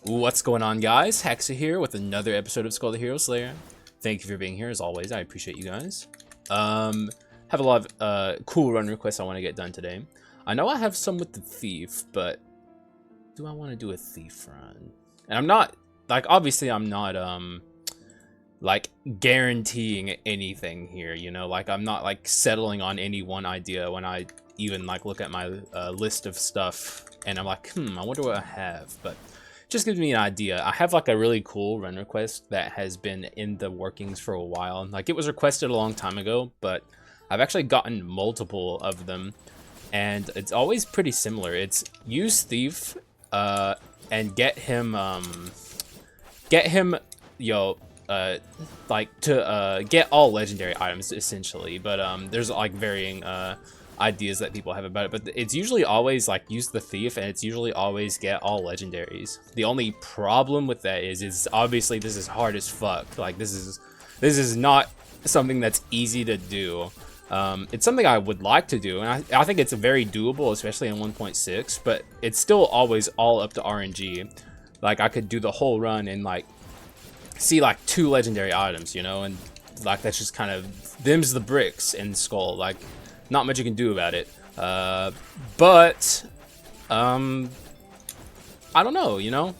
What's going on, guys? Hexa here with another episode of Skul the Hero Slayer. Thank you for being here as always. I appreciate you guys. Have a lot of cool run requests I want to get done today. I know I have some with the thief, but do I want to do a thief run? And I'm not like, obviously I'm not like guaranteeing anything here, you know, like I'm not like settling on any one idea when I even like look at my list of stuff and I'm like, I wonder what I have. But just gives me an idea. I have like a really cool run request that has been in the workings for a while. Like it was requested a long time ago, but I've actually gotten multiple of them and it's always pretty similar. It's use thief and get him like to get all legendary items essentially, but there's like varying ideas that people have about it, but it's usually always like use the thief and it's usually always get all legendaries. The only problem with that is obviously this is hard as fuck. Like this is not something that's easy to do. It's something I would like to do, and I think it's very doable, especially in 1.6, but it's still always all up to RNG. Like I could do the whole run and like see like 2 legendary items, you know, and like that's just kind of them's the bricks in Skul. Like not much you can do about it. But I don't know, you know.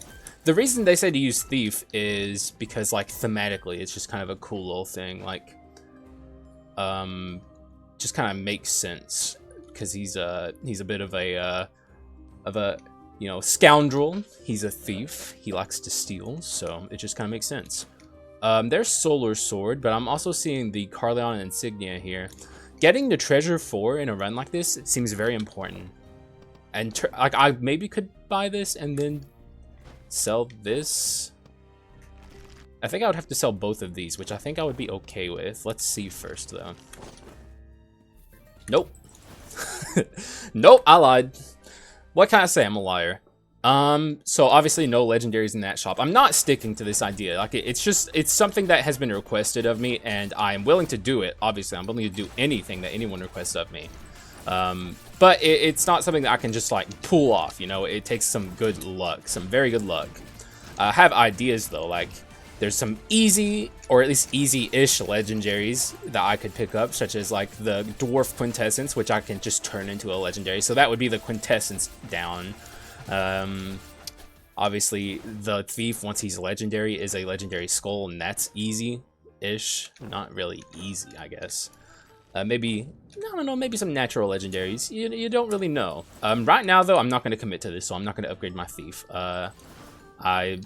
The reason they say to use thief is because like thematically it's just kind of a cool little thing. Like just kind of makes sense because he's a bit of a you know, scoundrel. He's a thief. He likes to steal, so it just kind of makes sense. There's Solar Sword, but I'm also seeing the Carleon insignia here. Getting the treasure 4 in a run like this seems very important. And like I maybe could buy this and then sell this. I think I would have to sell both of these, which I think I would be okay with. Let's see first though. Nope. Nope, I lied. What can I say? I'm a liar. So obviously no legendaries in that shop. I'm not sticking to this idea. Like it's something that has been requested of me and I am willing to do it. Obviously I'm willing to do anything that anyone requests of me. But it's not something that I can just like pull off, you know. It takes some good luck, some very good luck. I have ideas though, like there's some easy, or at least easy-ish legendaries that I could pick up, such as like the dwarf quintessence, which I can just turn into a legendary. So that would be the quintessence down. Obviously the thief, once he's legendary, is a legendary skull, and that's easy-ish. Not really easy, I guess. Maybe, I don't know, maybe some natural legendaries. You don't really know. Right now though, I'm not going to commit to this, so I'm not going to upgrade my thief. I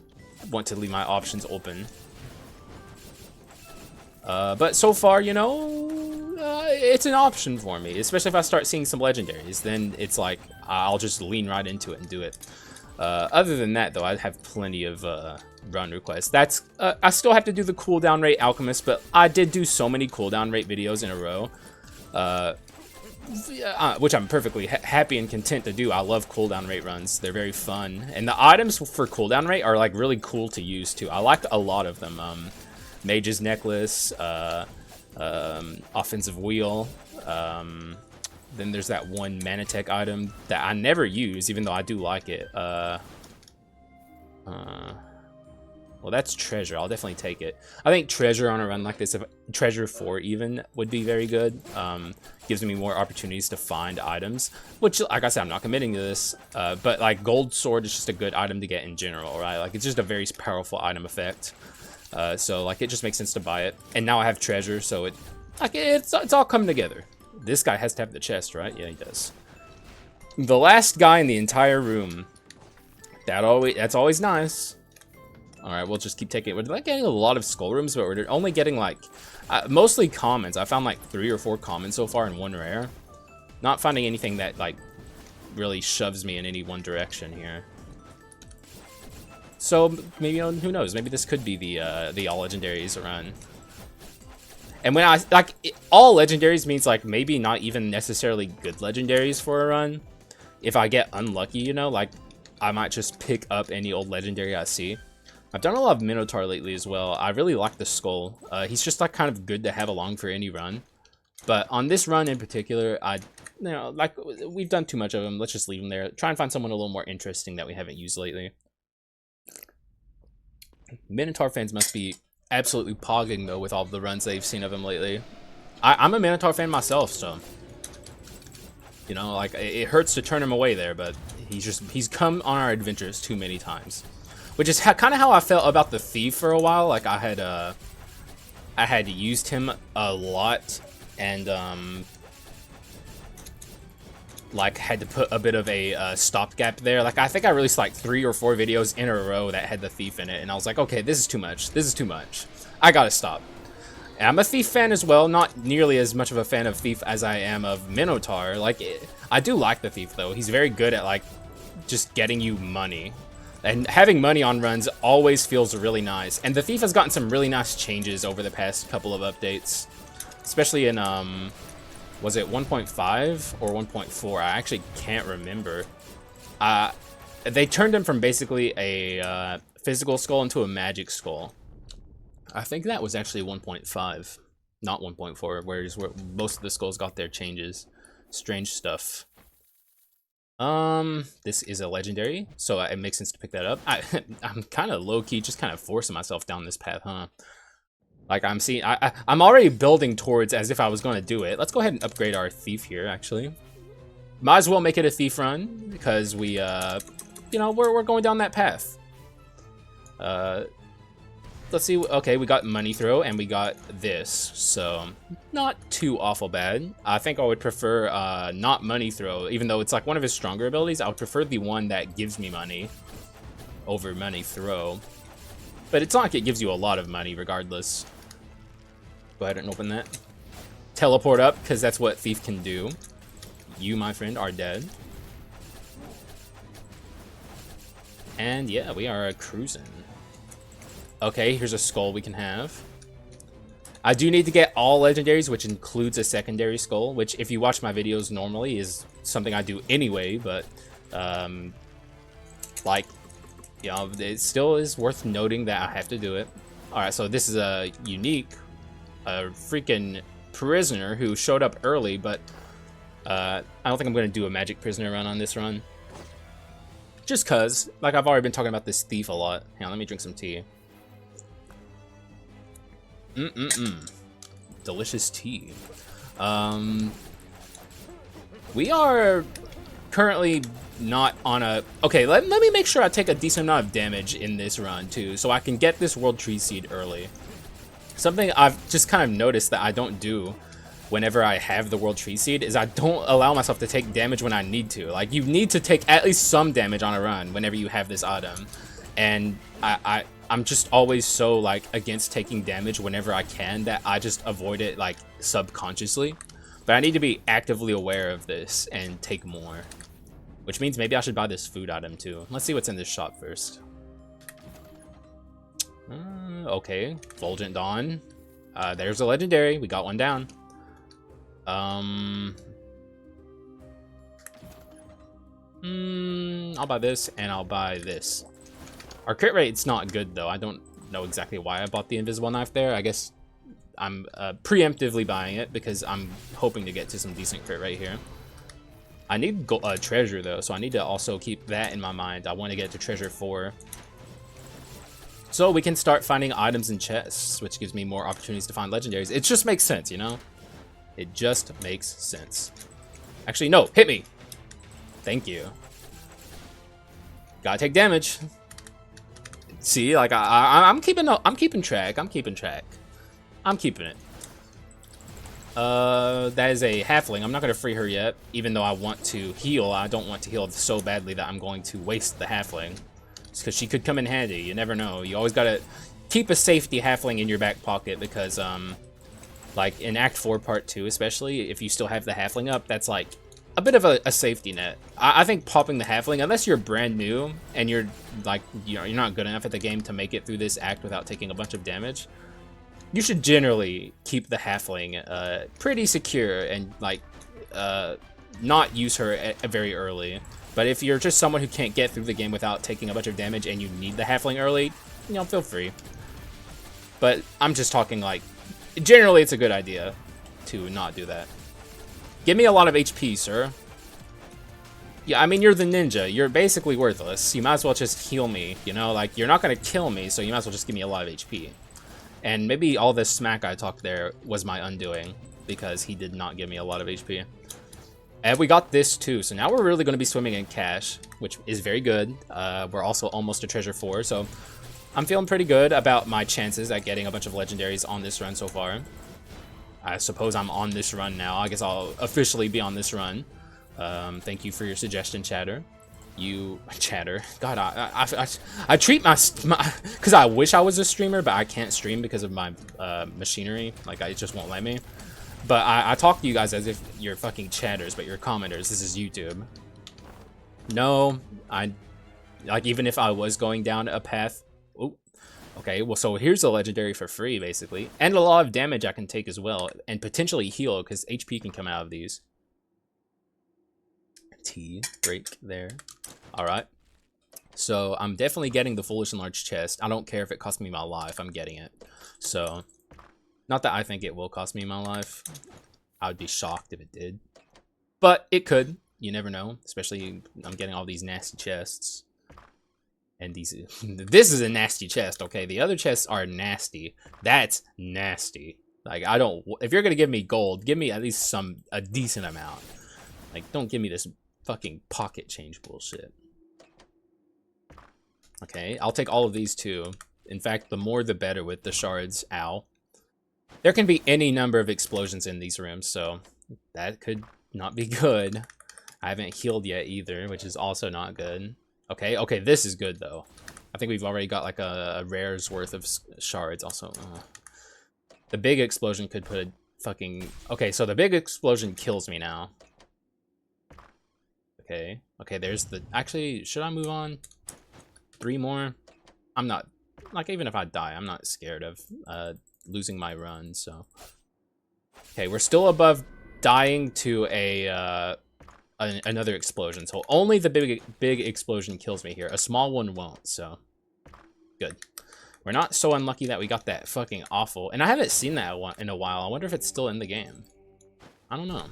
want to leave my options open. But so far, you know, it's an option for me, especially if I start seeing some legendaries. Then it's like I'll just lean right into it and do it. Other than that though, I have plenty of run requests. That's I still have to do the cooldown rate alchemist, but I did do so many cooldown rate videos in a row, which I'm perfectly happy and content to do. I love cooldown rate runs. They're very fun, and the items for cooldown rate are like really cool to use too. I like a lot of them. Mage's necklace, offensive wheel, then there's that one Manatech item that I never use, even though I do like it. Well, that's treasure. I'll definitely take it. I think treasure on a run like this, if treasure 4 even, would be very good. Gives me more opportunities to find items, which, like I said, I'm not committing to this. But like gold sword is just a good item to get in general, right? Like it's just a very powerful item effect. So like it just makes sense to buy it. And now I have treasure, so it's all coming together. This guy has to have the chest, right? Yeah, he does. The last guy in the entire room. That's always nice. All right, we'll just keep taking it. We're like getting a lot of skull rooms, but we're only getting like mostly commons. I found like 3 or 4 commons so far and 1 rare. Not finding anything that like really shoves me in any one direction here. So maybe, who knows? Maybe this could be the all legendaries run. And when I like all legendaries means like maybe not even necessarily good legendaries for a run. If I get unlucky, you know, like I might just pick up any old legendary I see. I've done a lot of Minotaur lately as well. I really like the skull. He's just like kind of good to have along for any run. But on this run in particular, you know, like we've done too much of him. Let's just leave him there. Try and find someone a little more interesting that we haven't used lately. Minotaur fans must be absolutely pogging though with all the runs they've seen of him lately. I'm a Minotaur fan myself, so you know, like it hurts to turn him away there, but he's come on our adventures too many times, which is kind of how I felt about the Thief for a while. Like I had used him a lot and like had to put a bit of a stopgap there. Like I think I released like 3 or 4 videos in a row that had the Thief in it, and I was like, okay, this is too much. This is too much. I gotta stop. And I'm a Thief fan as well, not nearly as much of a fan of Thief as I am of Minotaur. Like, I do like the Thief, though. He's very good at, like, just getting you money. And having money on runs always feels really nice. And the Thief has gotten some really nice changes over the past couple of updates. Especially in, was it 1.5 or 1.4? I actually can't remember. They turned him from basically a physical skull into a magic skull. I think that was actually 1.5, not 1.4, where most of the skulls got their changes. Strange stuff. This is a legendary, so it makes sense to pick that up. I'm kind of low-key, just kind of forcing myself down this path, huh? Like I'm already building towards as if I was going to do it. Let's go ahead and upgrade our Thief here, actually. Might as well make it a Thief run, because we, you know, we're going down that path. Let's see. Okay, we got money throw and we got this, so not too awful bad. I think I would prefer not money throw, even though it's like one of his stronger abilities. I would prefer the one that gives me money over money throw, but it's not like it gives you a lot of money regardless. Go ahead and open that. Teleport up, because that's what Thief can do. You, my friend, are dead. And yeah, we are cruising. Okay, here's a skull we can have. I do need to get all legendaries, which includes a secondary skull, which if you watch my videos normally is something I do anyway, but like, you know, it still is worth noting that I have to do it. Alright, so this is a unique, freaking prisoner who showed up early, but I don't think I'm going to do a magic prisoner run on this run. Just cause, like I've already been talking about this Thief a lot. Hang on, let me drink some tea. Delicious tea. We are currently not on a... Okay, let me make sure I take a decent amount of damage in this run, too, so I can get this World Tree Seed early. Something I've just kind of noticed that I don't do whenever I have the World Tree Seed is I don't allow myself to take damage when I need to. Like, you need to take at least some damage on a run whenever you have this item. And I'm just always so, like, against taking damage whenever I can that I just avoid it, like, subconsciously. But I need to be actively aware of this and take more. Which means maybe I should buy this food item, too. Let's see what's in this shop first. Okay, Fulgent Dawn. There's a legendary. We got one down. I'll buy this, and I'll buy this. Our crit rate's not good, though. I don't know exactly why I bought the invisible knife there. I guess I'm preemptively buying it because I'm hoping to get to some decent crit rate here. I need treasure, though, so I need to also keep that in my mind. I want to get to treasure 4. So we can start finding items in chests, which gives me more opportunities to find legendaries. It just makes sense, you know? It just makes sense. Actually, no, hit me. Thank you. Gotta take damage. See, like I'm keeping track. I'm keeping it. That is a halfling. I'm not gonna free her yet, even though I want to heal. I don't want to heal so badly that I'm going to waste the halfling. It's because she could come in handy. You never know. You always gotta keep a safety halfling in your back pocket because like in Act 4 Part 2 especially, if you still have the halfling up, that's like a bit of a safety net. I think popping the halfling, unless you're brand new and you're like, you know, you're not good enough at the game to make it through this act without taking a bunch of damage, you should generally keep the halfling pretty secure and like not use her very early. But if you're just someone who can't get through the game without taking a bunch of damage and you need the halfling early, you know, feel free. But I'm just talking like, generally it's a good idea to not do that. Give me a lot of HP, sir. Yeah, I mean, you're the ninja. You're basically worthless. You might as well just heal me, you know? Like, you're not gonna kill me, so you might as well just give me a lot of HP. And maybe all this smack I talked there was my undoing, because he did not give me a lot of HP. And we got this too, so now we're really going to be swimming in cash, which is very good. We're also almost to treasure 4, so I'm feeling pretty good about my chances at getting a bunch of legendaries on this run so far. I suppose I'm on this run now. I guess I'll officially be on this run. Thank you for your suggestion, Chatter. You chatter. God, I treat my because I wish I was a streamer, but I can't stream because of my machinery. Like, it just won't let me. But I talk to you guys as if you're fucking chatters, but you're commenters. This is YouTube. No, like, even if I was going down a path. Oh, okay. Well, so here's a legendary for free, basically, and a lot of damage I can take as well, and potentially heal because HP can come out of these. T break there. All right. So I'm definitely getting the foolish and large chest. I don't care if it costs me my life. I'm getting it. So. Not that I think it will cost me my life. I would be shocked if it did. But it could. You never know. Especially, I'm getting all these nasty chests. And these... This is a nasty chest, okay? The other chests are nasty. That's nasty. Like, I don't... If you're gonna give me gold, give me at least a decent amount. Like, don't give me this fucking pocket change bullshit. Okay, I'll take all of these too. In fact, the more the better with the shards. Ow. There can be any number of explosions in these rooms, so that could not be good. I haven't healed yet either, which is also not good. Okay, okay, this is good though. I think we've already got like a rare's worth of shards also. The big explosion could put a fucking... Okay, so the big explosion kills me now. Okay, okay, there's the... Actually, should I move on? 3 more? I'm not... Like, even if I die, I'm not scared of... losing my run, so okay, we're still above dying to another explosion, so only the big explosion kills me here. A small one won't, so good. We're not so unlucky that we got that fucking awful, and I haven't seen that in a while. I wonder if it's still in the game. I don't know,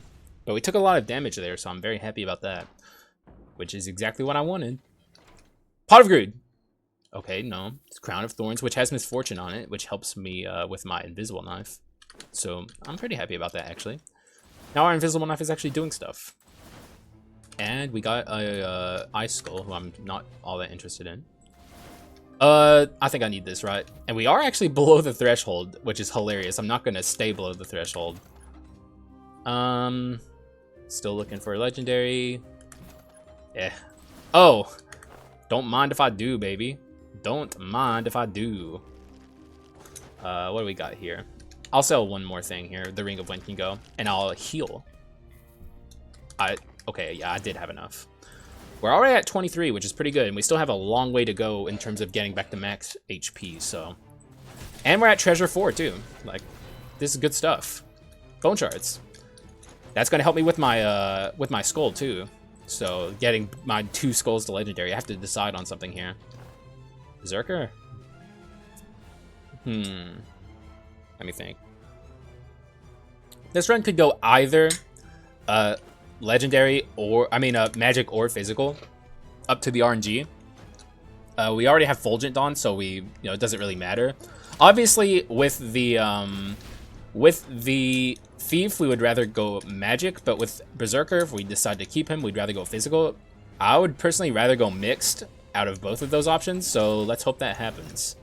but we took a lot of damage there, so I'm very happy about that, which is exactly what I wanted. Pot of Greed. Okay, no. It's Crown of Thorns, which has Misfortune on it, which helps me with my invisible knife. So I'm pretty happy about that, actually. Now our invisible knife is actually doing stuff. And we got a Ice Skull, who I'm not all that interested in. I think I need this, right? And we are actually below the threshold, which is hilarious. I'm not going to stay below the threshold. Still looking for a legendary. Yeah. Oh! Don't mind if I do, baby. Don't mind if I do. What do we got here? I'll sell one more thing here. The Ring of Wind can go. And I'll heal. Okay, yeah, I did have enough. We're already at 23, which is pretty good. And we still have a long way to go in terms of getting back to max HP, so. And we're at treasure 4, too. Like, this is good stuff. Bone shards. That's going to help me with my skull, too. So, getting my 2 skulls to legendary. I have to decide on something here. Berserker? Let me think. This run could go either legendary or, magic or physical, up to the RNG. We already have Fulgent on, so it doesn't really matter. Obviously, with the Thief, we would rather go magic, but with Berserker, if we decide to keep him, we'd rather go physical. I would personally rather go mixed out of both of those options, so let's hope that happens.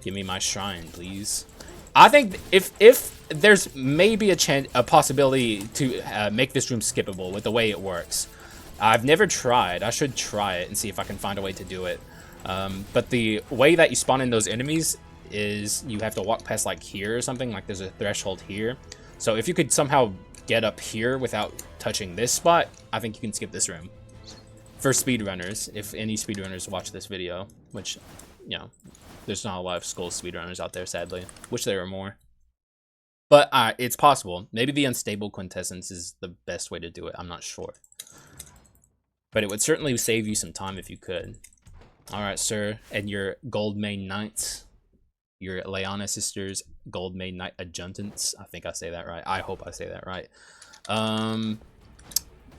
Give me my shrine, please. I think if there's maybe a possibility to make this room skippable with the way it works. I've never tried. I should try it and see if I can find a way to do it. But the way that you spawn in those enemies is you have to walk past like here or something, like there's a threshold here. So if you could somehow get up here without touching this spot, I think you can skip this room. For speedrunners, if any speedrunners watch this video, which, there's not a lot of Skul speedrunners out there, sadly. Wish there were more. But it's possible. Maybe the unstable quintessence is the best way to do it. I'm not sure. But it would certainly save you some time if you could. Alright, sir. And your gold main knights. Your Leona sisters, gold main knight adjutants. I think I say that right. I hope I say that right.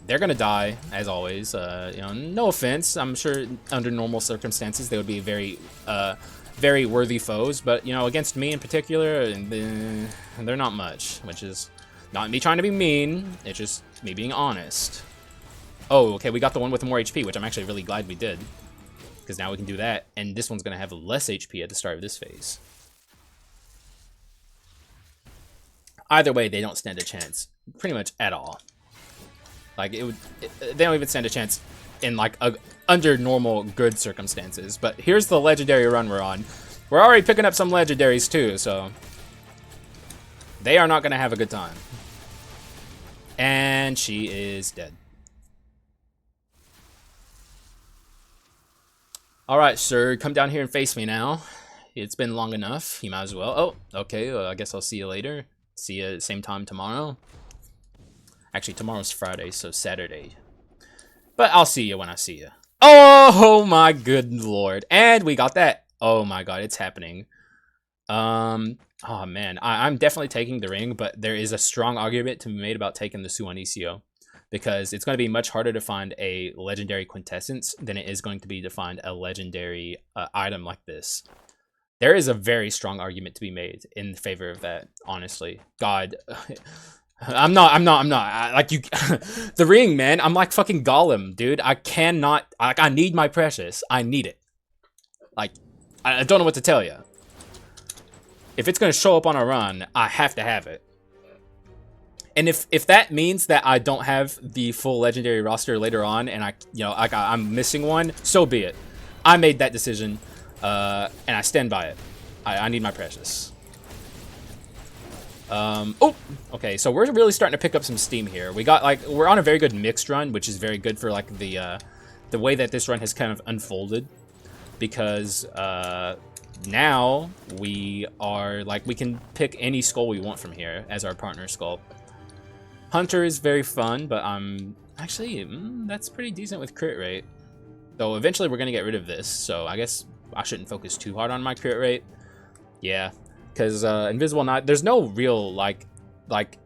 they're gonna die as always. You know, no offense. I'm sure under normal circumstances they would be very, very worthy foes, but you know, against me in particular, they're not much. Which is not me trying to be mean. It's just me being honest. Oh, okay, we got the one with more HP, which I'm actually really glad we did, because now we can do that, and this one's gonna have less HP at the start of this phase. Either way, they don't stand a chance, pretty much at all. Like they don't even stand a chance in like under normal good circumstances. But here's the legendary run we're on. We're already picking up some legendaries too, so they are not gonna have a good time. And she is dead. All right, sir, come down here and face me now. It's been long enough. You might as well. Oh, okay. I guess I'll see you later. See you at the same time tomorrow. Actually, tomorrow's Friday, so Saturday. But I'll see you when I see you. Oh my good lord. And we got that. Oh my god, it's happening. Oh man, I'm definitely taking the ring, but there is a strong argument to be made about taking the Suanicio. Because it's going to be much harder to find a legendary quintessence than it is going to be to find a legendary item like this. There is a very strong argument to be made in favor of that, honestly. God, I'm not, like you, the ring, man, I'm like fucking Gollum, dude. I cannot, like, I need my precious. I need it. Like, I don't know what to tell you. If it's going to show up on a run, I have to have it. And if that means that I don't have the full legendary roster later on, and I'm missing one, so be it. I made that decision, and I stand by it. I need my precious. Oh, okay. So we're really starting to pick up some steam here. We're on a very good mixed run, which is very good for like the way that this run has kind of unfolded, because now we can pick any skull we want from here as our partner skull. Hunter is very fun, but actually, that's pretty decent with crit rate. Though eventually we're going to get rid of this, so I guess I shouldn't focus too hard on my crit rate. Yeah, because Invisible Knight, there's no real, like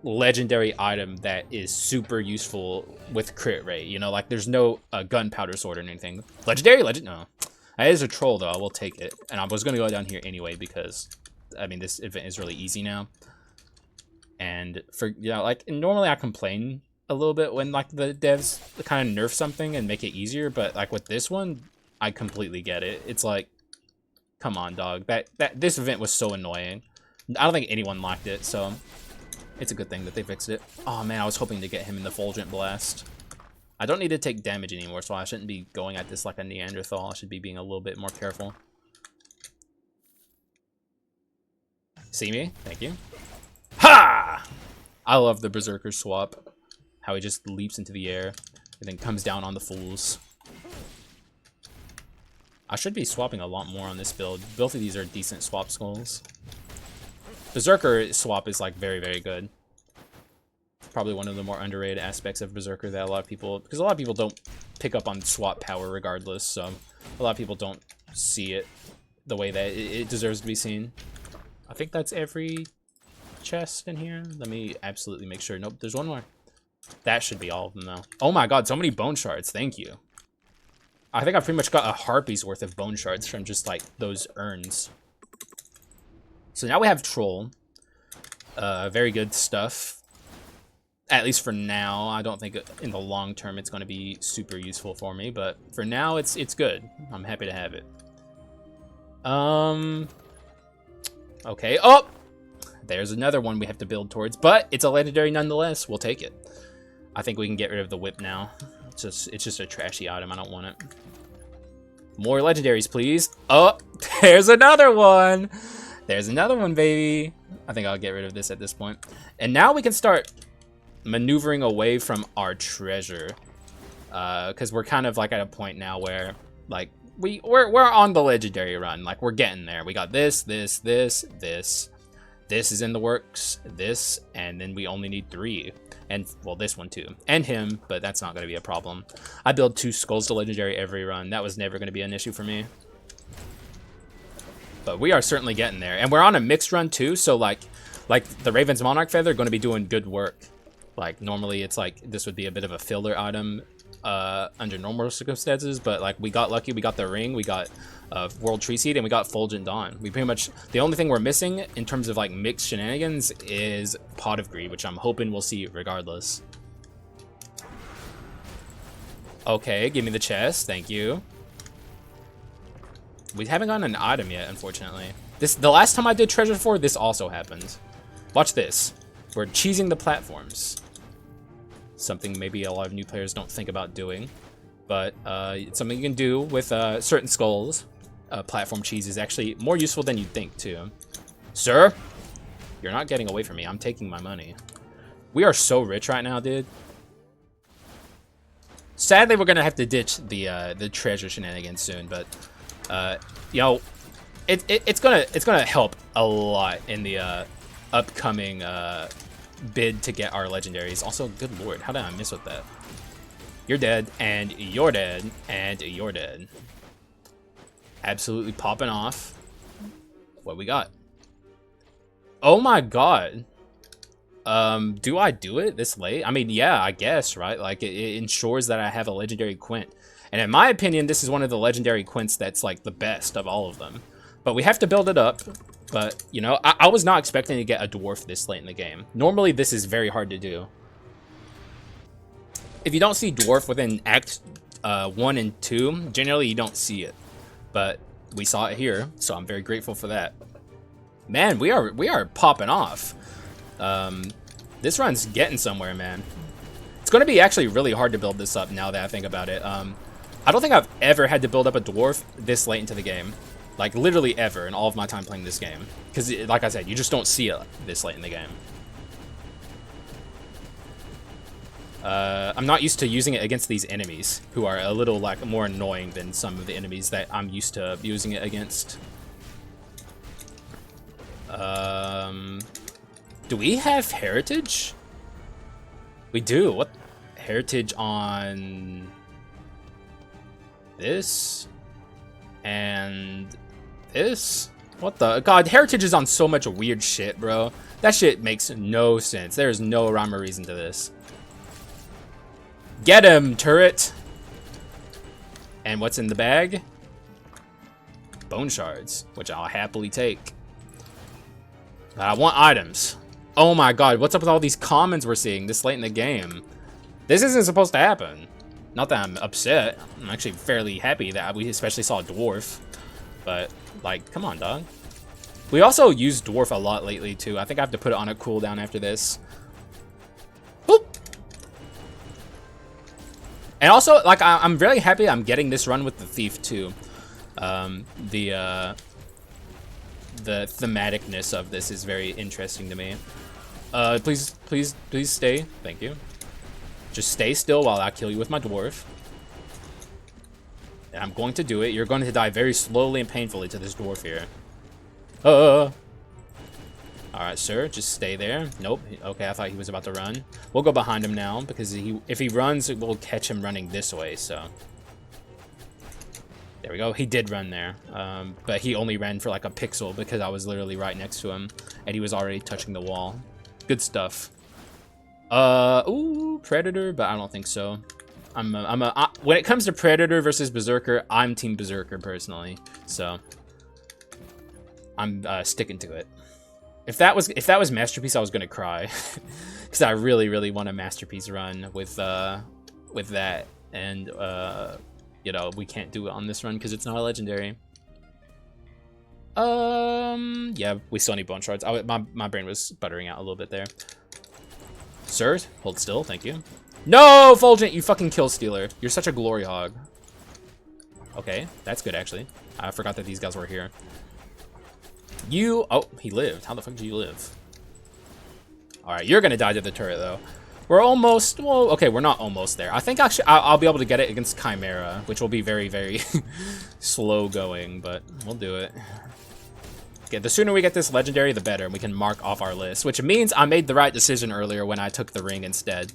legendary item that is super useful with crit rate. You know, like there's no gunpowder sword or anything. No. That is a troll, though. I will take it. And I was going to go down here anyway because, I mean, this event is really easy now. And for, you know, like normally I complain a little bit when like the devs kind of nerf something and make it easier, but like with this one, I completely get it. It's like, come on, dog. This event was so annoying. I don't think anyone liked it, so it's a good thing that they fixed it. Oh man, I was hoping to get him in the Fulgent Blast. I don't need to take damage anymore, so I shouldn't be going at this like a Neanderthal. I should be being a little bit more careful. See me? Thank you. Ha! I love the Berserker swap. How he just leaps into the air and then comes down on the fools. I should be swapping a lot more on this build. Both of these are decent swap skulls. Berserker swap is like very, very good. Probably one of the more underrated aspects of Berserker that because a lot of people don't pick up on swap power regardless, so a lot of people don't see it the way that it deserves to be seen. I think that's every chest in here. Let me absolutely make sure. Nope, there's one more. That should be all of them though. Oh my god, so many bone shards. Thank you. I think I pretty much got a harpy's worth of bone shards from just like those urns. So now we have troll. Very good stuff. At least for now. I don't think in the long term it's going to be super useful for me, but for now it's good. I'm happy to have it. Okay. Oh! There's another one we have to build towards, but it's a legendary nonetheless. We'll take it. I think we can get rid of the whip now. It's just a trashy item. I don't want it. More legendaries, please. Oh, there's another one. There's another one, baby. I think I'll get rid of this at this point. And now we can start maneuvering away from our treasure. Because we're kind of like at a point now where like we're on the legendary run. Like we're getting there. We got this. This is in the works, this, and then we only need 3. And, well, this one too. And him, but that's not going to be a problem. I build 2 skulls to legendary every run. That was never going to be an issue for me. But we are certainly getting there. And we're on a mixed run too, so like the Raven's Monarch Feather are going to be doing good work. Like, normally it's like, this would be a bit of a filler item under normal circumstances, but like, we got lucky, we got the ring, we got World Tree Seed, and we got Fulgent Dawn. We pretty much, the only thing we're missing in terms of like mixed shenanigans is Pot of Greed, which I'm hoping we'll see regardless. Okay, give me the chest, thank you. We haven't gotten an item yet, unfortunately. The last time I did Treasure 4, this also happened. Watch this. We're cheesing the platforms. Something maybe a lot of new players don't think about doing. But it's something you can do with certain skulls. Platform cheese is actually more useful than you'd think, too. Sir? You're not getting away from me. I'm taking my money. We are so rich right now, dude. Sadly, we're going to have to ditch the treasure shenanigans soon, but... you know, it's gonna help a lot in the upcoming bid to get our legendaries. Also, good lord, how did I miss with that? You're dead, and you're dead, and you're dead. Absolutely popping off. What we got? Oh my god. Do I do it this late? I mean, yeah, I guess, right? Like, it ensures that I have a legendary quint. And in my opinion, this is one of the legendary quints that's like the best of all of them. But we have to build it up. But, you know, I was not expecting to get a dwarf this late in the game. Normally, this is very hard to do. If you don't see dwarf within Act 1 and 2, generally you don't see it. But we saw it here, so I'm very grateful for that. Man, we are popping off. This run's getting somewhere, man. It's going to be actually really hard to build this up now that I think about it. I don't think I've ever had to build up a dwarf this late into the game. Like, literally ever in all of my time playing this game. Because, like I said, you just don't see it this late in the game. I'm not used to using it against these enemies, who are a little, like, more annoying than some of the enemies that I'm used to using it against. Do we have heritage? We do. What? Heritage on this and this? What the god? Heritage is on so much weird shit, bro. That shit makes no sense. There's no rhyme or reason to this. Get him, turret. And what's in the bag? Bone shards, which I'll happily take. I want items. Oh my god, what's up with all these commons we're seeing this late in the game? This isn't supposed to happen. Not that I'm upset. I'm actually fairly happy that we especially saw a dwarf. But, like, come on, dog. We also use dwarf a lot lately, too. I think I have to put it on a cooldown after this. Boop! And also, like, I'm very happy I'm getting this run with the thief, too. The thematicness of this is very interesting to me. Please stay. Thank you. Just stay still while I kill you with my dwarf. And I'm going to do it. You're going to die very slowly and painfully to this dwarf here. Alright, sir. Just stay there. Nope. Okay, I thought he was about to run. We'll go behind him now, because if he runs, we'll catch him running this way, so... There we go. He did run there. But he only ran for like a pixel because I was literally right next to him. And he was already touching the wall. Good stuff. Ooh, Predator, but I don't think so. When it comes to Predator versus Berserker, I'm Team Berserker personally. So I'm sticking to it. If that was Masterpiece, I was gonna cry. Because I really want a Masterpiece run with that. And you know, we can't do it on this run because it's not a legendary. Yeah, we still need bone shards. My brain was buttering out a little bit there. Sir, hold still, thank you. No, Fulgent, you fucking kill stealer. You're such a glory hog. Okay, that's good actually. I forgot that these guys were here. Oh, he lived. How the fuck did you live? All right, you're gonna die to the turret though. We're almost, well, okay, we're not almost there. I think actually I'll be able to get it against Chimera, which will be very slow going, but we'll do it. Okay, the sooner we get this legendary, the better, and we can mark off our list, which means I made the right decision earlier when I took the ring instead.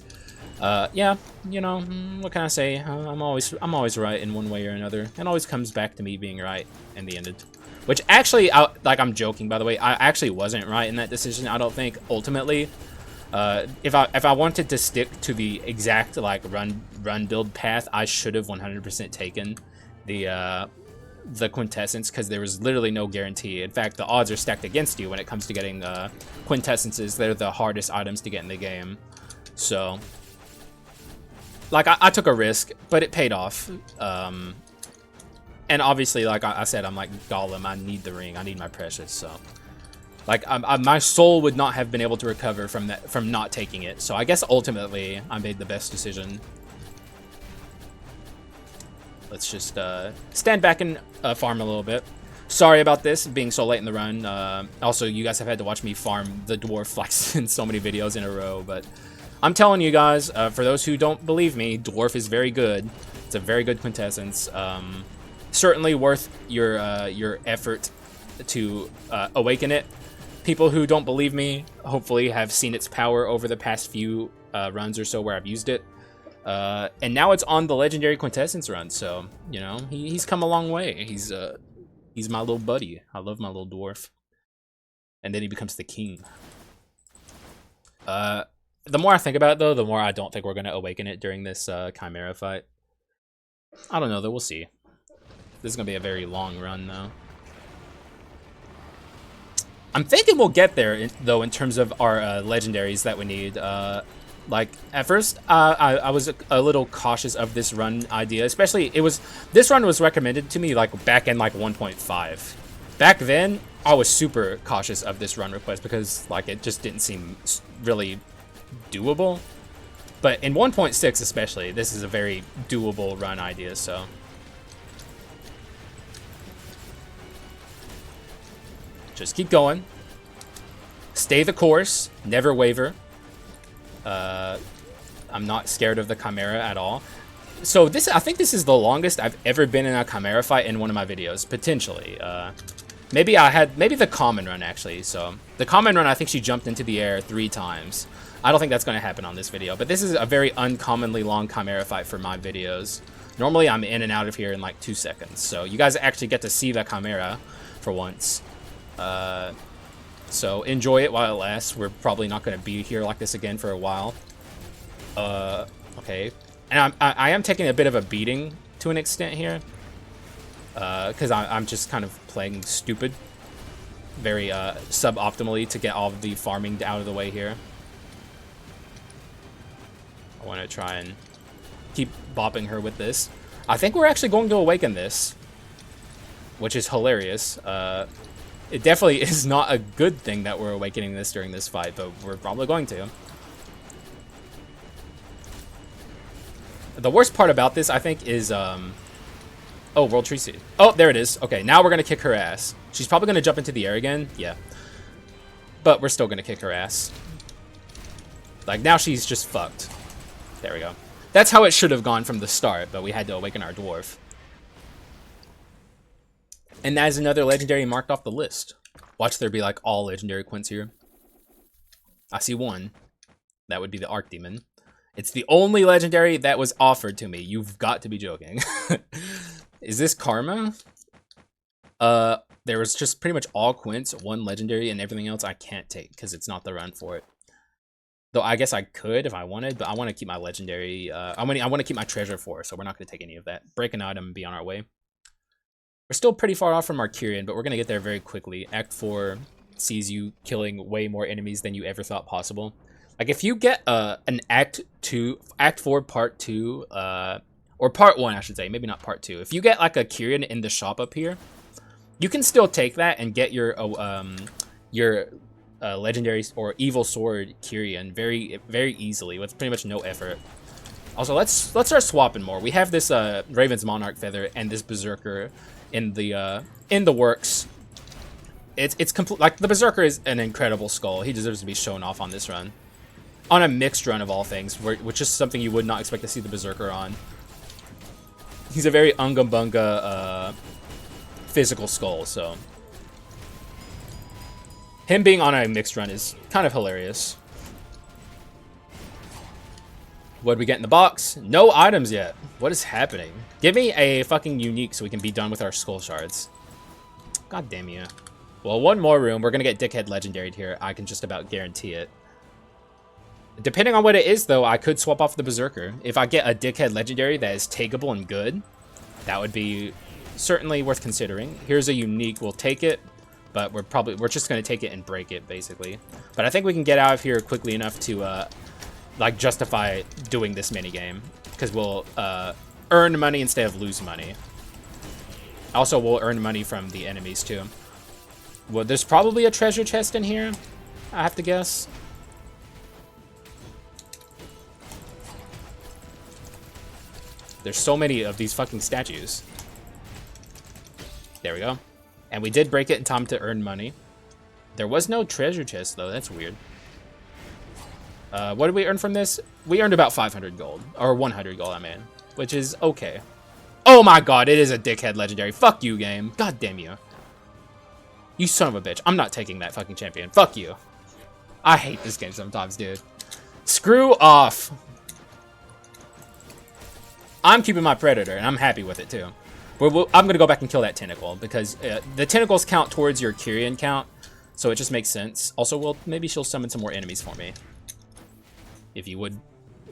Yeah, you know, what can I say? I'm always right in one way or another. It always comes back to me being right in the end. Which actually, like, I'm joking, by the way. I actually wasn't right in that decision, I don't think, ultimately. If I wanted to stick to the exact like run build path, I should have 100% taken the quintessence, because there was literally no guarantee. In fact, the odds are stacked against you when it comes to getting quintessences. They're the hardest items to get in the game. So, like, I took a risk, but it paid off. And obviously, like I said, I'm like Gollum. I need the ring. I need my precious. So, like, my soul would not have been able to recover from not taking it. So I guess ultimately, I made the best decision. Let's just stand back and farm a little bit. Sorry about this being so late in the run. Also, you guys have had to watch me farm the dwarf like in so many videos in a row, but I'm telling you guys, for those who don't believe me, dwarf is very good. It's a very good quintessence. Certainly worth your effort to awaken it. People who don't believe me hopefully have seen its power over the past few runs or so where I've used it. And now it's on the legendary quintessence run, so you know he's come a long way. He's my little buddy. I love my little dwarf. And then he becomes the king. The more I think about it, though, the more I don't think we're gonna awaken it during this Chimera fight. I don't know, though. We'll see. This is gonna be a very long run, though. I'm thinking we'll get there, though, in terms of our legendaries that we need. Like, at first, I was a little cautious of this run idea, especially, this run was recommended to me, like, back in, like, 1.5. Back then, I was super cautious of this run request because, like, it just didn't seem really doable. But in 1.6 especially, this is a very doable run idea, so. Just keep going. Stay the course, never waver. I'm not scared of the Chimera at all. So I think this is the longest I've ever been in a Chimera fight in one of my videos, potentially. Maybe the common run, actually. So the common run, I think she jumped into the air 3 times. I don't think that's going to happen on this video, but this is a very uncommonly long Chimera fight for my videos. Normally, I'm in and out of here in like 2 seconds. So you guys actually get to see the Chimera for once. So enjoy it while it lasts. We're probably not going to be here like this again for a while. Okay. And I am taking a bit of a beating to an extent here. Because I'm just kind of playing stupid. Very suboptimally to get all of the farming out of the way here. I want to try and keep bopping her with this. I think we're actually going to awaken this. Which is hilarious. It definitely is not a good thing that we're awakening this during this fight, but we're probably going to. The worst part about this, I think, is, oh, World Tree Seed. Oh, there it is. Okay, now we're going to kick her ass. She's probably going to jump into the air again. Yeah. But we're still going to kick her ass. Like, now she's just fucked. There we go. That's how it should have gone from the start, but we had to awaken our dwarf. And that is another legendary marked off the list. Watch there be like all legendary quints here. I see one. That would be the Archdemon. It's the only legendary that was offered to me. You've got to be joking. Is this Karma? There was just pretty much all quints, 1 legendary, and everything else I can't take because it's not the run for it. Though I guess I could if I wanted, but I want to keep my legendary. I want to keep my treasure for, so we're not going to take any of that. Break an item and be on our way. We're still pretty far off from Arcurian, but we're going to get there very quickly. Act 4 sees you killing way more enemies than you ever thought possible. Like, if you get an Act 4 Part 2, or Part 1, I should say, maybe not Part 2. If you get, like, a Kyrian in the shop up here, you can still take that and get your legendary or evil sword Kyrian very, very easily with pretty much no effort. Also, let's start swapping more. We have this Raven's Monarch Feather and this Berserker in the works. It's complete. Like, the Berserker is an incredible skull. He deserves to be shown off on this run, on a mixed run of all things, which is something you would not expect to see the Berserker on. He's a very unga bunga physical skull, so him being on a mixed run is kind of hilarious. What did we get in the box? No items yet. What is happening? Give me a fucking unique so we can be done with our skull shards. God damn you. Well, 1 more room. We're going to get Dickhead Legendaried here. I can just about guarantee it. Depending on what it is, though, I could swap off the Berserker. If I get a dickhead legendary that is takeable and good, that would be certainly worth considering. Here's a unique. We'll take it, but we're just going to take it and break it, basically. But I think we can get out of here quickly enough to, like, justify doing this minigame. Because we'll earn money instead of lose money. Also, we'll earn money from the enemies, too. Well, there's probably a treasure chest in here, I have to guess. There's so many of these fucking statues. There we go. And we did break it in time to earn money. There was no treasure chest, though. That's weird. What did we earn from this? We earned about 500 gold. Or 100 gold, I mean. Which is okay. Oh my god, it is a dickhead legendary. Fuck you, game. God damn you. You son of a bitch. I'm not taking that fucking champion. Fuck you. I hate this game sometimes, dude. Screw off. I'm keeping my Predator, and I'm happy with it, too. I'm going to go back and kill that Tentacle, because the Tentacles count towards your Kyrian count, so it just makes sense. Also, maybe she'll summon some more enemies for me. If you would,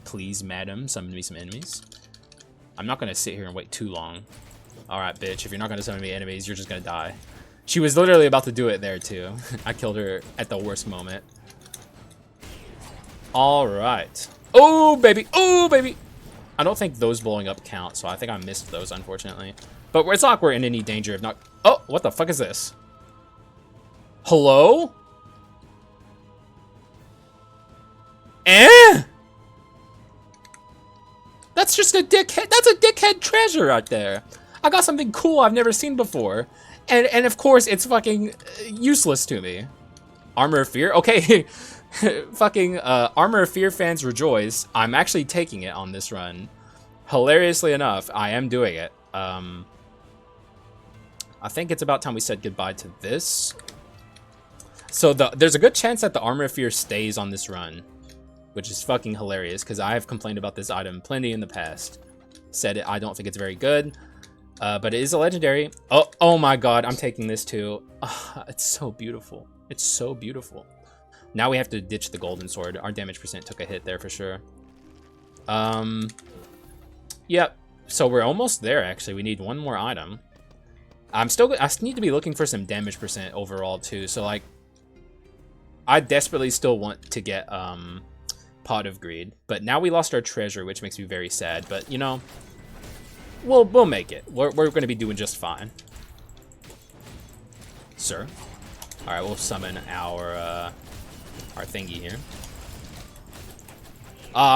please, madam, summon me some enemies. I'm not going to sit here and wait too long. Alright, bitch, if you're not going to summon me enemies, you're just going to die. She was literally about to do it there, too. I killed her at the worst moment. Alright. Oh, baby! Oh, baby! I don't think those blowing up count, so I think I missed those, unfortunately. But it's not like we're in any danger of not... Oh, what the fuck is this? Hello? Eh? That's just a dickhead. That's a dickhead treasure right there. I got something cool I've never seen before. And of course, it's fucking useless to me. Armor of Fear? Okay. Fucking Armor of Fear fans rejoice. I'm actually taking it on this run. Hilariously enough, I am doing it. I think it's about time we said goodbye to this. So there's a good chance that the Armor of Fear stays on this run, which is fucking hilarious because I have complained about this item plenty in the past. Said it, I don't think it's very good, but it is a legendary. Oh my god, I'm taking this too. It's so beautiful. It's so beautiful. Now we have to ditch the golden sword. Our damage percent took a hit there for sure. Yep. So we're almost there, actually. We need one more item. I need to be looking for some damage percent overall, too. So, like, I desperately still want to get, Pot of Greed. But now we lost our treasure, which makes me very sad. But, you know, we'll make it. We're going to be doing just fine. Sir. Alright, we'll summon our thingy here.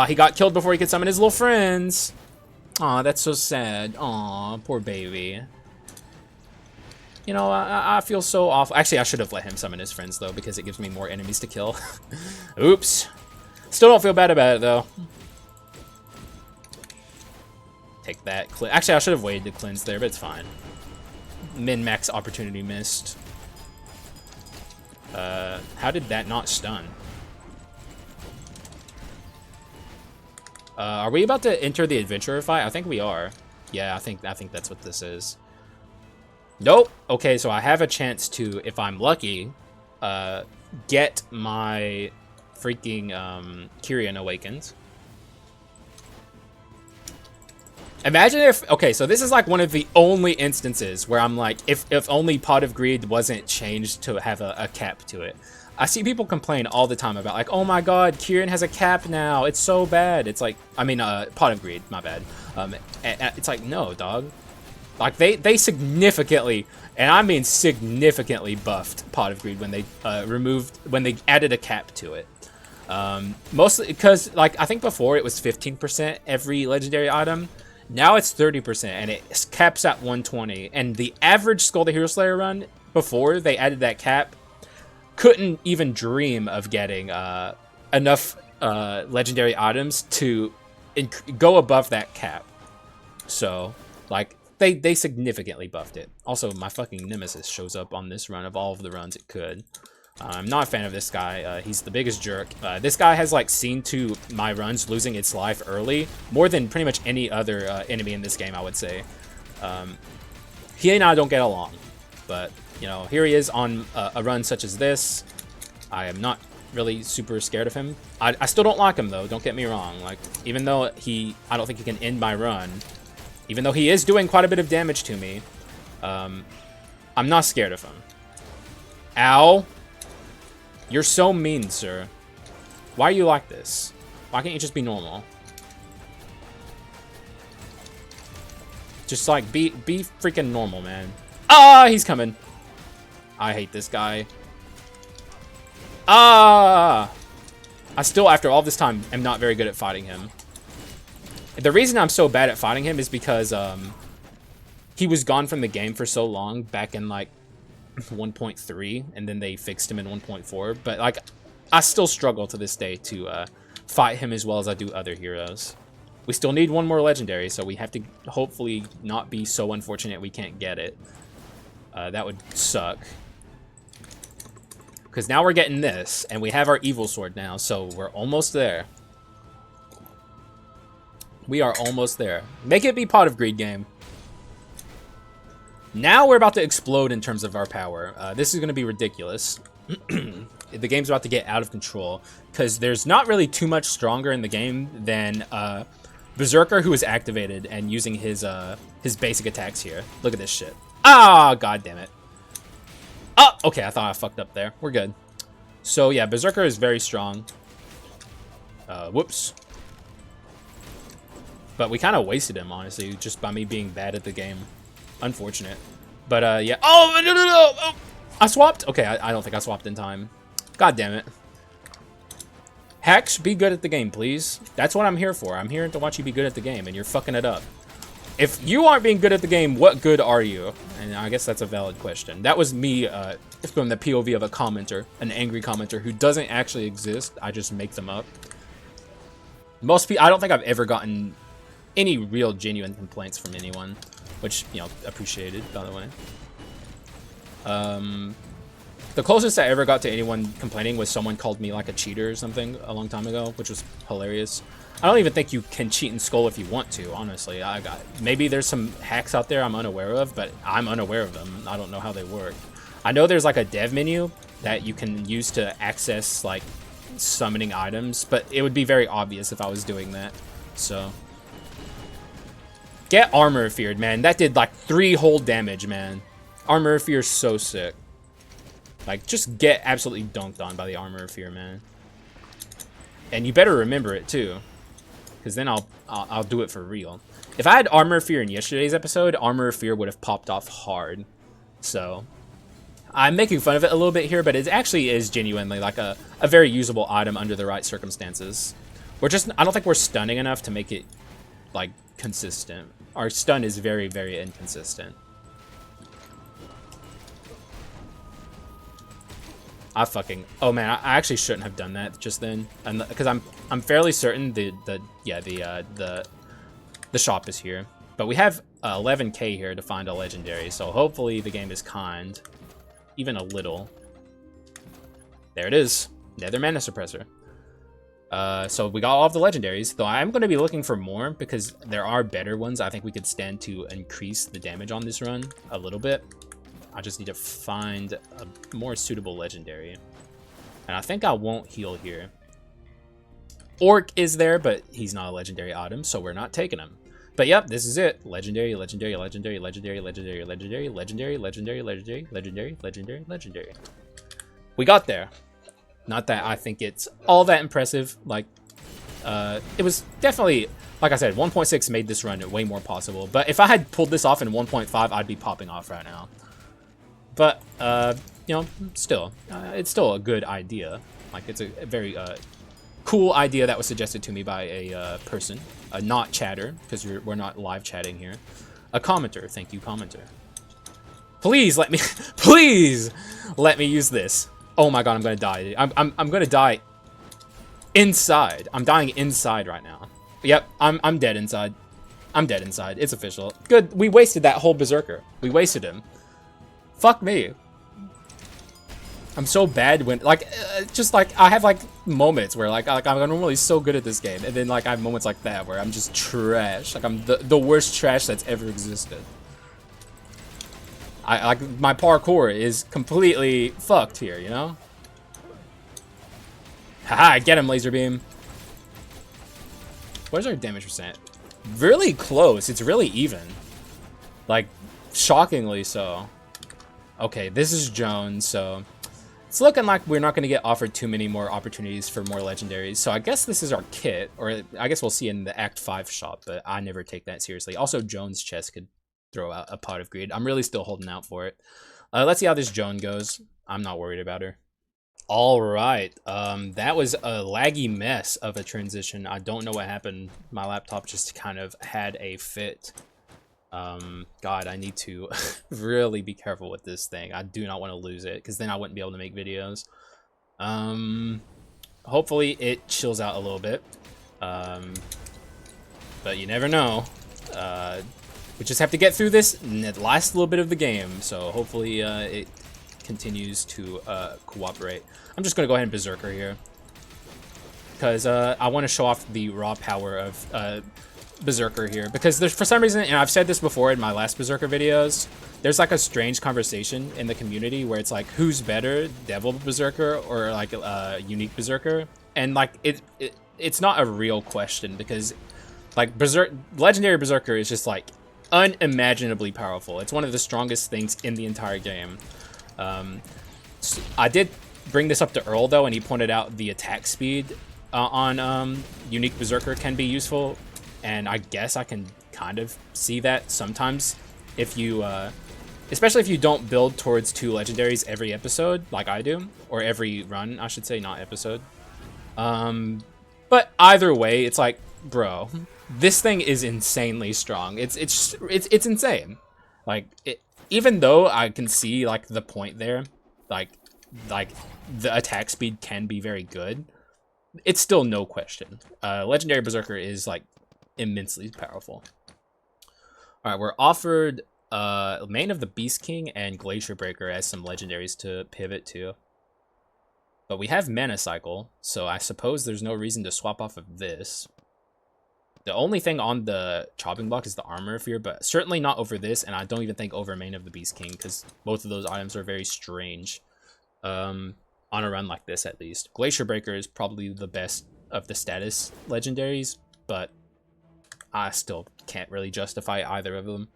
He got killed before he could summon his little friends. Aw, that's so sad. Aw, poor baby. You know, I feel so awful. Actually, I should have let him summon his friends, though, because it gives me more enemies to kill. Oops. Still don't feel bad about it, though. Take that. Actually, I should have waited to cleanse there, but it's fine. Min-max opportunity missed. How did that not stun? Are we about to enter the adventurer fight? I think we are. Yeah, I think that's what this is. Nope. Okay, so I have a chance to, if I'm lucky, get my freaking Kyrian awakened. Imagine if, okay, so this is like one of the only instances where I'm like, if only Pot of Greed wasn't changed to have a cap to it. I see people complain all the time about like, oh my god, Kyrian has a cap now. It's so bad. It's like, I mean, Pot of Greed, my bad. It's like, no, dog. Like they significantly, and I mean significantly buffed Pot of Greed when they when they added a cap to it. Mostly because like, I think before it was 15% every legendary item. Now it's 30% and it caps at 120. And the average Skul the Hero Slayer run before they added that cap couldn't even dream of getting enough legendary items to go above that cap. So, like, they significantly buffed it. Also, my fucking nemesis shows up on this run of all of the runs it could. I'm not a fan of this guy. He's the biggest jerk. This guy has, like, seen to my runs losing its life early, more than pretty much any other enemy in this game, I would say. He and I don't get along, but, you know, here he is on a run such as this. I am not really super scared of him. I still don't like him though, don't get me wrong. Like, even though I don't think he can end my run, even though he is doing quite a bit of damage to me, I'm not scared of him. Ow! You're so mean, sir. Why are you like this? Why can't you just be normal? Just like be freaking normal, man. Ah, he's coming. I hate this guy. Ah! I still, after all this time, am not very good at fighting him. The reason I'm so bad at fighting him is because he was gone from the game for so long back in like 1.3, and then they fixed him in 1.4. But like, I still struggle to this day to fight him as well as I do other heroes. We still need one more legendary, so we have to hopefully not be so unfortunate we can't get it. That would suck. Because now we're getting this, and we have our evil sword now, so we're almost there. We are almost there. Make it be Pot of Greed game. Now we're about to explode in terms of our power. This is going to be ridiculous. The game's about to get out of control, because there's not really too much stronger in the game than Berserker, who is activated and using his basic attacks here. Look at this shit. Ah, god damn it. Oh, okay, I thought I fucked up there. We're good. So yeah, Berserker is very strong. Whoops. But we kind of wasted him, honestly, just by me being bad at the game. Unfortunate. But yeah. Oh, no, no, no. Oh, I swapped? Okay, I don't think I swapped in time. God damn it. Hex, be good at the game, please. That's what I'm here for. I'm here to watch you be good at the game, and you're fucking it up. If you aren't being good at the game, what good are you? And I guess that's a valid question. That was me from the POV of a commenter, an angry commenter who doesn't actually exist. I just make them up. Most people, I don't think I've ever gotten any real genuine complaints from anyone, which, you know, appreciated, by the way. The closest I ever got to anyone complaining was someone called me like a cheater or something a long time ago, which was hilarious. I don't even think you can cheat in Skul if you want to, honestly. Maybe there's some hacks out there I'm unaware of, but I'm unaware of them. I don't know how they work. I know there's like a dev menu that you can use to access like summoning items, but it would be very obvious if I was doing that. So get Armor of Feared, man. That did like 3 whole damage, man. Armor of Fear is so sick. Like, just get absolutely dunked on by the Armor of Fear, man. And you better remember it too, because then I'll do it for real. If I had Armor of Fear in yesterday's episode, Armor of Fear would have popped off hard. So I'm making fun of it a little bit here, but it actually is genuinely like a very usable item under the right circumstances. I don't think we're stunning enough to make it like consistent. Our stun is very, very inconsistent. Oh man, I actually shouldn't have done that just then, because I'm fairly certain the shop is here, but we have 11k here to find a legendary, so hopefully the game is kind, even a little. There it is, Nether Mana Suppressor. So we got all of the legendaries, though I'm going to be looking for more because there are better ones. I think we could stand to increase the damage on this run a little bit. I just need to find a more suitable legendary. And I think I won't heal here. Orc is there, but he's not a legendary item, so we're not taking him. But yep, this is it. Legendary, legendary, legendary, legendary, legendary, legendary, legendary, legendary, legendary, legendary, legendary, legendary. We got there. Not that I think it's all that impressive. Like, it was definitely, like I said, 1.6 made this run way more possible. But if I had pulled this off in 1.5, I'd be popping off right now. But, you know, still, it's still a good idea. Like, it's a very cool idea that was suggested to me by a person, a not chatter, because we're not live chatting here. A commenter, thank you, commenter. Please let me, please let me use this. Oh my god, I'm gonna die. I'm gonna die inside. I'm dying inside right now. Yep, I'm dead inside. I'm dead inside. It's official. Good. We wasted that whole berserker. We wasted him. Fuck me. I'm so bad when, like, just like, I have like moments where like I'm normally so good at this game, and then like I have moments like that where I'm just trash. Like I'm the worst trash that's ever existed. Like my parkour is completely fucked here, you know? Haha, get him, laser beam. What is our damage percent? Really close. It's really even. Like, shockingly so. Okay, this is Jones, so it's looking like we're not going to get offered too many more opportunities for more legendaries. So I guess this is our kit, or I guess we'll see in the Act 5 shop, but I never take that seriously. Also, Jones' chest could throw out a pot of greed. I'm really still holding out for it. Let's see how this Joan goes. I'm not worried about her. All right, that was a laggy mess of a transition. I don't know what happened. My laptop just kind of had a fit. God, I need to really be careful with this thing. I do not want to lose it, because then I wouldn't be able to make videos. Hopefully it chills out a little bit. But you never know. We just have to get through this last little bit of the game, so hopefully it continues to cooperate. I'm just going to go ahead and Berserker here, because I want to show off the raw power of Berserker here, because there's, for some reason, and I've said this before in my last Berserker videos, there's like a strange conversation in the community where it's like, who's better, Devil Berserker or like Unique Berserker? And like it's not a real question, because like Legendary Berserker is just like unimaginably powerful. It's one of the strongest things in the entire game. So I did bring this up to Earl though, and he pointed out the attack speed on Unique Berserker can be useful, and I guess I can kind of see that sometimes if you, especially if you don't build towards 2 legendaries every episode like I do, or every run, I should say, not episode. But either way, it's like, bro, this thing is insanely strong. It's insane. Like, even though I can see like the point there, like the attack speed can be very good, it's still no question. Legendary Berserker is like immensely powerful. All right, we're offered Mane of the Beast King and Glacier Breaker as some legendaries to pivot to. But we have Mana Cycle, so I suppose there's no reason to swap off of this. The only thing on the chopping block is the Armor of Fear, but certainly not over this, and I don't even think over Mane of the Beast King, because both of those items are very strange. On a run like this, at least. Glacier Breaker is probably the best of the status legendaries, but I still can't really justify either of them.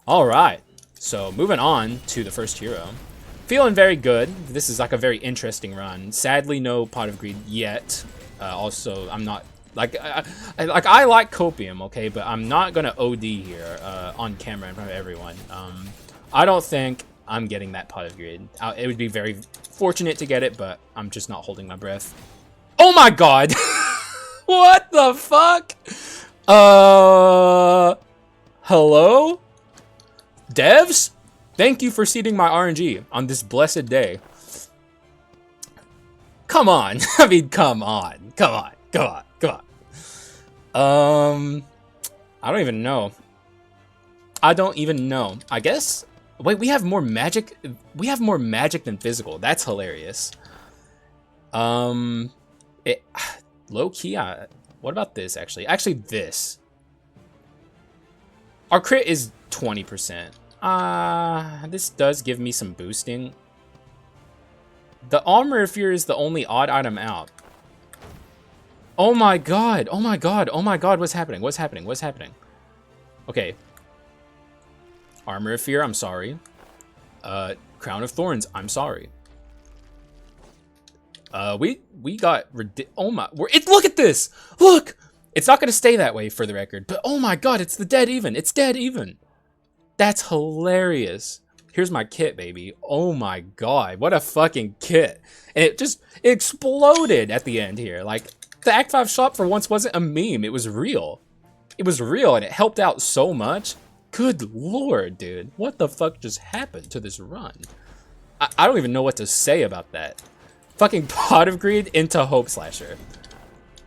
Alright, so moving on to the first hero. Feeling very good. This is like a very interesting run. Sadly, no Pot of Greed yet. Also, I'm not... Like I like Copium, okay, but I'm not gonna OD here on camera in front of everyone. I don't think I'm getting that Pot of Greed. It would be very fortunate to get it, but I'm just not holding my breath. Oh my god! What the fuck? Hello? Devs? Thank you for seeding my RNG on this blessed day. Come on. I mean, come on. Come on. Come on. Come on. I don't even know. I don't even know. I guess... Wait, we have more magic? We have more magic than physical. That's hilarious. Low-key, what about this, actually? Actually, this. Our crit is 20%. This does give me some boosting. The Armor of Fear is the only odd item out. Oh my god, oh my god, oh my god, what's happening? What's happening? What's happening? Okay. Armor of Fear, I'm sorry. Crown of Thorns, I'm sorry. We got oh my, look at this! Look! It's not gonna stay that way for the record, but oh my god, it's the dead even. It's dead even. That's hilarious. Here's my kit, baby. Oh my god, what a fucking kit. And it just exploded at the end here. Like, the Act 5 shop for once wasn't a meme, it was real. It was real, and it helped out so much. Good lord, dude. What the fuck just happened to this run? I don't even know what to say about that. Fucking Pot of Greed into Hope Slasher.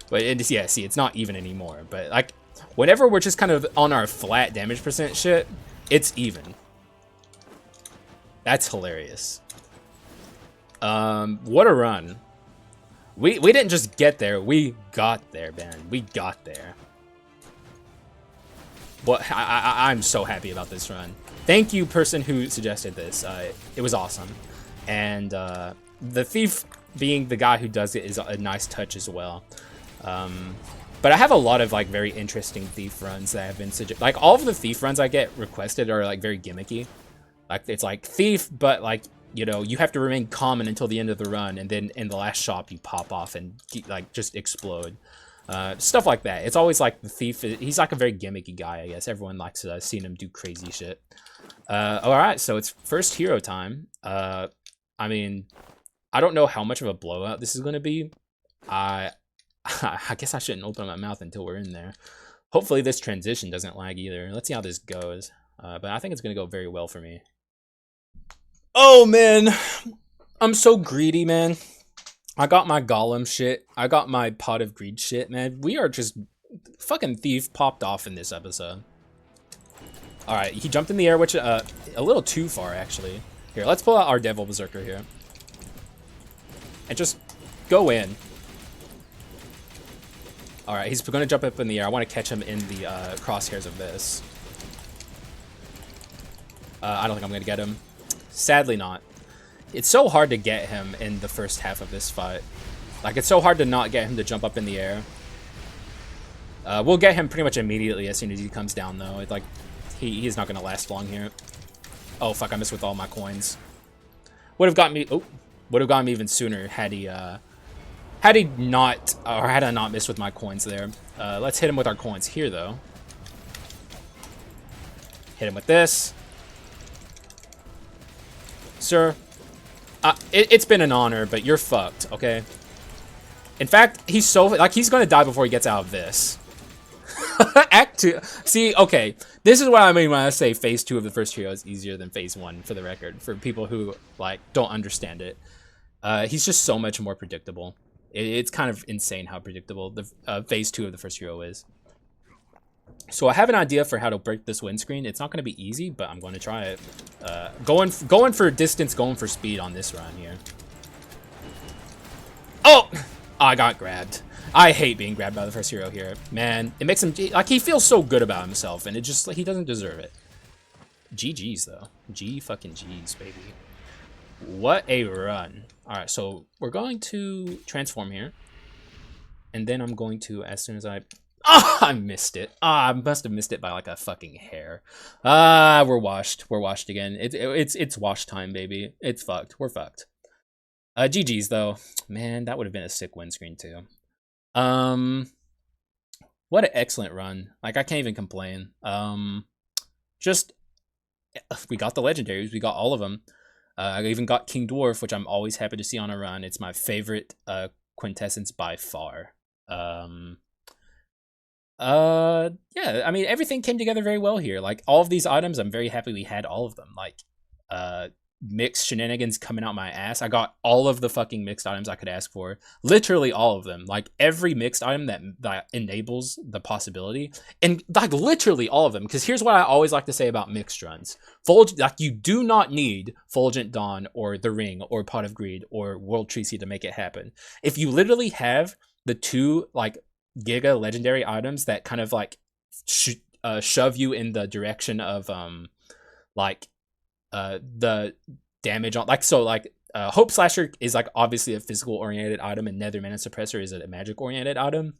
But yeah, see, it's not even anymore. But like, whenever we're just kind of on our flat damage percent shit, it's even. That's hilarious. What a run. We didn't just get there, we got there, man. We got there. But I'm so happy about this run. Thank you, person who suggested this. It was awesome. And the Thief being the guy who does it is a nice touch as well. But I have a lot of like very interesting thief runs that have been like all of the thief runs I get requested are like very gimmicky. Like it's like thief, but like, you know, you have to remain common until the end of the run, and then in the last shop you pop off and like just explode. Stuff like that. It's always like the thief. He's like a very gimmicky guy, I guess. Everyone likes seeing him do crazy shit. All right, so it's first hero time. I mean, I don't know how much of a blowout this is going to be. I guess I shouldn't open my mouth until we're in there. Hopefully this transition doesn't lag either. Let's see how this goes. But I think it's going to go very well for me. Oh, man. I'm so greedy, man. I got my golem shit. I got my pot of greed shit, man. We are just fucking thief popped off in this episode. All right, he jumped in the air, which a little too far, actually. Here, let's pull out our Devil Berserker here. And just go in. All right, he's going to jump up in the air. I want to catch him in the crosshairs of this. I don't think I'm going to get him. Sadly not. It's so hard to get him in the first half of this fight. Like, it's so hard to not get him to jump up in the air. We'll get him pretty much immediately as soon as he comes down, though. It's like, he's not going to last long here. Oh, fuck, I missed with all my coins. Would have got me... Oh, would have gotten me even sooner had he not... Or had I not missed with my coins there. Let's hit him with our coins here, though. Hit him with this. Sir, it's been an honor, but you're fucked, okay? In fact, he's so... Like, he's gonna die before he gets out of this. Act 2... See, okay. This is what I mean when I say phase 2 of the first hero is easier than phase 1, for the record. For people who, like, don't understand it. He's just so much more predictable. It's kind of insane how predictable the phase 2 of the first hero is. So I have an idea for how to break this windscreen. It's not going to be easy, but I'm going to try it. Going for distance, going for speed on this run here. Oh! I got grabbed. I hate being grabbed by the first hero here. Man, it makes him... Like, he feels so good about himself, and it just... Like, he doesn't deserve it. GG's, though. G-fucking-G's, baby. What a run. Alright, so we're going to transform here. And then I'm going to, as soon as I... Oh, I missed it. I must have missed it by like a fucking hair. We're washed. We're washed again. It's wash time, baby. It's fucked. We're fucked. GG's though. Man, that would have been a sick windscreen too. What an excellent run. Like, I can't even complain. Just we got the legendaries. We got all of them. I even got King Dwarf, which I'm always happy to see on a run. It's my favorite quintessence by far. Yeah, I mean, everything came together very well here. Like, all of these items, I'm very happy we had all of them. Like, mixed shenanigans coming out my ass. I got all of the fucking mixed items I could ask for. Literally all of them. Like, every mixed item that enables the possibility. And, like, literally all of them. Because here's what I always like to say about mixed runs. Like, you do not need Fulgent Dawn or The Ring or Pot of Greed or World Tree Seed to make it happen. If you literally have the two, like, Giga legendary items that kind of like shove you in the direction of the damage on, like, so like Hope Slasher is like obviously a physical oriented item, and Nether Mana Suppressor is a magic oriented item.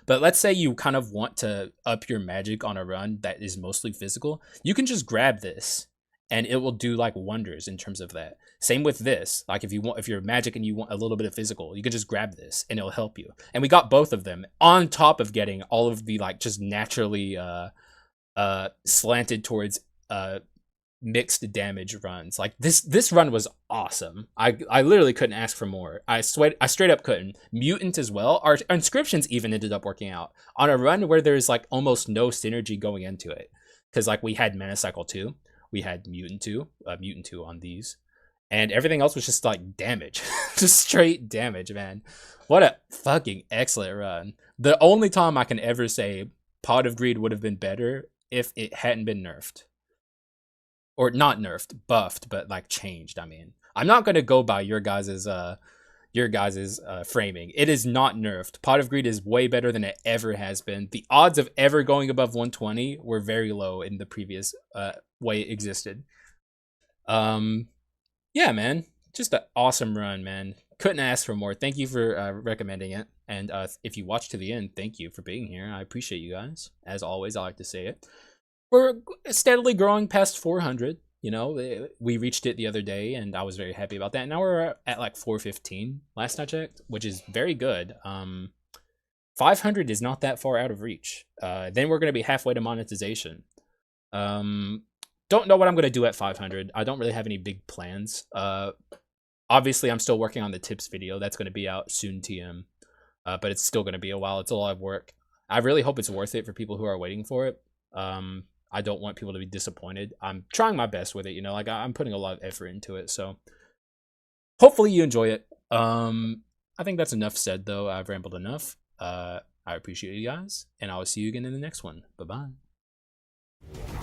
But let's say you kind of want to up your magic on a run that is mostly physical, you can just grab this and it will do like wonders in terms of that. Same with this. Like, if you're magic and you want a little bit of physical, you can just grab this and it'll help you. And we got both of them on top of getting all of the like just naturally slanted towards mixed damage runs. Like, this run was awesome. I literally couldn't ask for more. I straight up couldn't. Mutant as well. Our inscriptions even ended up working out on a run where there's like almost no synergy going into it, because like we had Mana Cycle 2. We had Mutant 2 on these, and everything else was just like damage. Just straight damage, man. What a fucking excellent run. The only time I can ever say Pot of Greed would have been better if it hadn't been nerfed. Or not nerfed, buffed, but like changed. I mean, I'm not going to go by your guys's framing. It is not nerfed. Pot of Greed is way better than it ever has been. The odds of ever going above 120 were very low in the previous way it existed. Yeah, man. just an awesome run, man. Couldn't ask for more. Thank you for recommending it. And if you watched to the end, thank you for being here. I appreciate you guys. As always, I like to say it. We're steadily growing past 400. You know, we reached it the other day, and I was very happy about that. Now we're at like 415 last I checked, which is very good. 500 is not that far out of reach. Then we're going to be halfway to monetization. Don't know what I'm going to do at 500. I don't really have any big plans. Obviously, I'm still working on the tips video. That's going to be out soon, TM. But it's still going to be a while. It's a lot of work. I really hope it's worth it for people who are waiting for it. I don't want people to be disappointed. I'm trying my best with it, you know, like I'm putting a lot of effort into it. So hopefully you enjoy it. I think that's enough said, though. I've rambled enough. I appreciate you guys, and I will see you again in the next one. Bye-bye.